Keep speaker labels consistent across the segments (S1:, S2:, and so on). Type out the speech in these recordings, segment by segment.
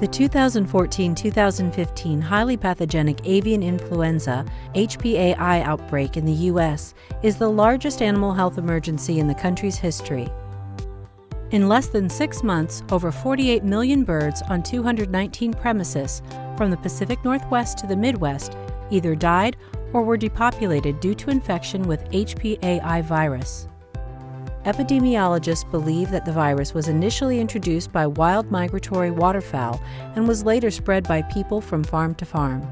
S1: The 2014-2015 highly pathogenic avian influenza (HPAI) outbreak in the U.S. is the largest animal health emergency in the country's history. In less than 6 months, over 48 million birds on 219 premises from the Pacific Northwest to the Midwest either died or were depopulated due to infection with HPAI virus. Epidemiologists believe that the virus was initially introduced by wild migratory waterfowl and was later spread by people from farm to farm.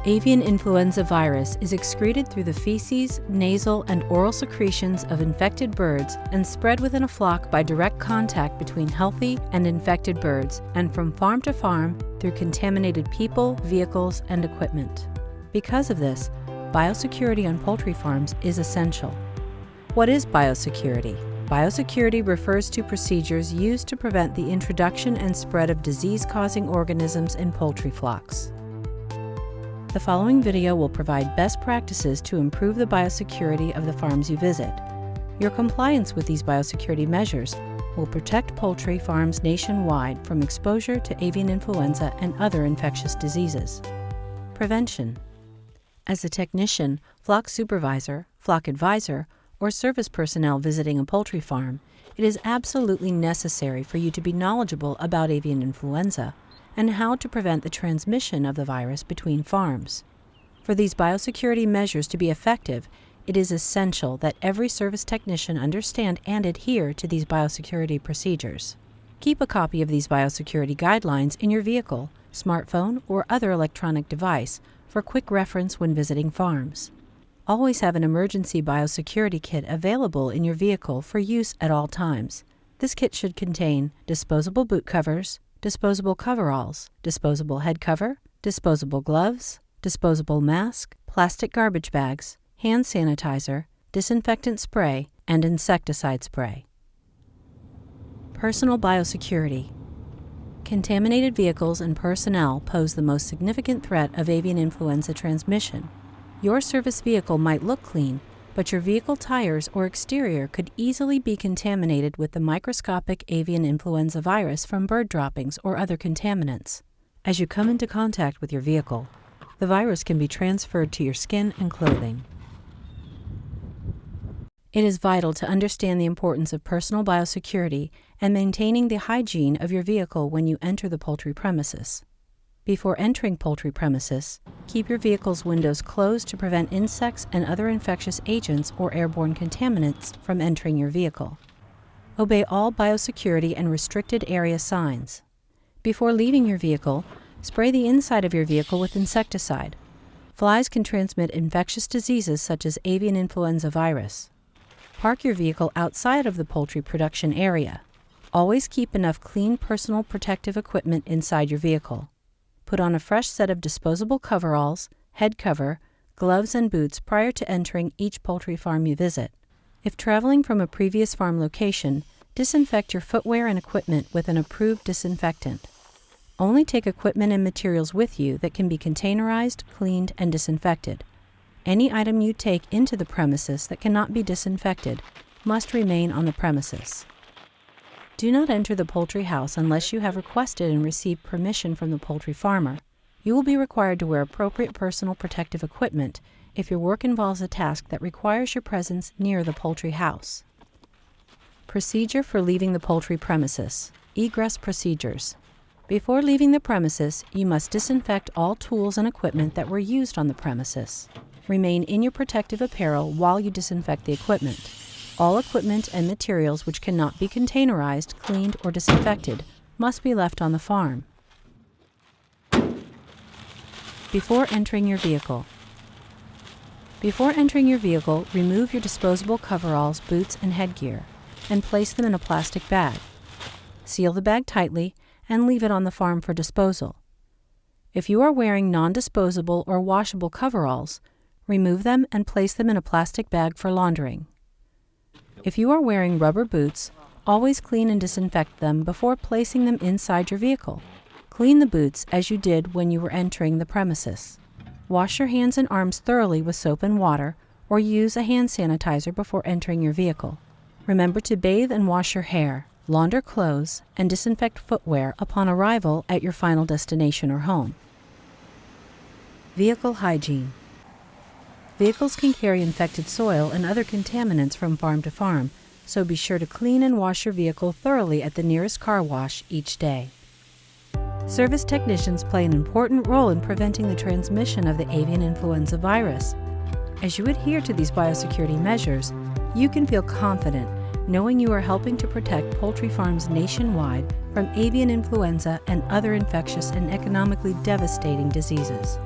S1: Avian influenza virus is excreted through the feces, nasal, and oral secretions of infected birds and spread within a flock by direct contact between healthy and infected birds and from farm to farm through contaminated people, vehicles, and equipment. Because of this, biosecurity on poultry farms is essential. What is biosecurity? Biosecurity refers to procedures used to prevent the introduction and spread of disease-causing organisms in poultry flocks. The following video will provide best practices to improve the biosecurity of the farms you visit. Your compliance with these biosecurity measures will protect poultry farms nationwide from exposure to avian influenza and other infectious diseases. Prevention. As a technician, flock supervisor, flock advisor, or service personnel visiting a poultry farm, it is absolutely necessary for you to be knowledgeable about avian influenza and how to prevent the transmission of the virus between farms. For these biosecurity measures to be effective, it is essential that every service technician understand and adhere to these biosecurity procedures. Keep a copy of these biosecurity guidelines in your vehicle, smartphone, or other electronic device for quick reference when visiting farms. Always have an emergency biosecurity kit available in your vehicle for use at all times. This kit should contain disposable boot covers, disposable coveralls, disposable head cover, disposable gloves, disposable mask, plastic garbage bags, hand sanitizer, disinfectant spray, and insecticide spray. Personal biosecurity. Contaminated vehicles and personnel pose the most significant threat of avian influenza transmission. Your service vehicle might look clean, but your vehicle tires or exterior could easily be contaminated with the microscopic avian influenza virus from bird droppings or other contaminants. As you come into contact with your vehicle, the virus can be transferred to your skin and clothing. It is vital to understand the importance of personal biosecurity and maintaining the hygiene of your vehicle when you enter the poultry premises. Before entering poultry premises, keep your vehicle's windows closed to prevent insects and other infectious agents or airborne contaminants from entering your vehicle. Obey all biosecurity and restricted area signs. Before leaving your vehicle, spray the inside of your vehicle with insecticide. Flies can transmit infectious diseases such as avian influenza virus. Park your vehicle outside of the poultry production area. Always keep enough clean personal protective equipment inside your vehicle. Put on a fresh set of disposable coveralls, head cover, gloves, and boots prior to entering each poultry farm you visit. If traveling from a previous farm location, disinfect your footwear and equipment with an approved disinfectant. Only take equipment and materials with you that can be containerized, cleaned, and disinfected. Any item you take into the premises that cannot be disinfected must remain on the premises. Do not enter the poultry house unless you have requested and received permission from the poultry farmer. You will be required to wear appropriate personal protective equipment if your work involves a task that requires your presence near the poultry house. Procedure for leaving the poultry premises. Egress procedures. Before leaving the premises, you must disinfect all tools and equipment that were used on the premises. Remain in your protective apparel while you disinfect the equipment. All equipment and materials which cannot be containerized, cleaned, or disinfected must be left on the farm. Before entering your vehicle. Before entering your vehicle, remove your disposable coveralls, boots, and headgear, and place them in a plastic bag. Seal the bag tightly and leave it on the farm for disposal. If you are wearing non-disposable or washable coveralls, remove them and place them in a plastic bag for laundering. If you are wearing rubber boots, always clean and disinfect them before placing them inside your vehicle. Clean the boots as you did when you were entering the premises. Wash your hands and arms thoroughly with soap and water, or use a hand sanitizer before entering your vehicle. Remember to bathe and wash your hair. launder clothes, and disinfect footwear upon arrival at your final destination or home. Vehicle hygiene. Vehicles can carry infected soil and other contaminants from farm to farm, so be sure to clean and wash your vehicle thoroughly at the nearest car wash each day. Service technicians play an important role in preventing the transmission of the avian influenza virus. As you adhere to these biosecurity measures, you can feel confident knowing you are helping to protect poultry farms nationwide from avian influenza and other infectious and economically devastating diseases.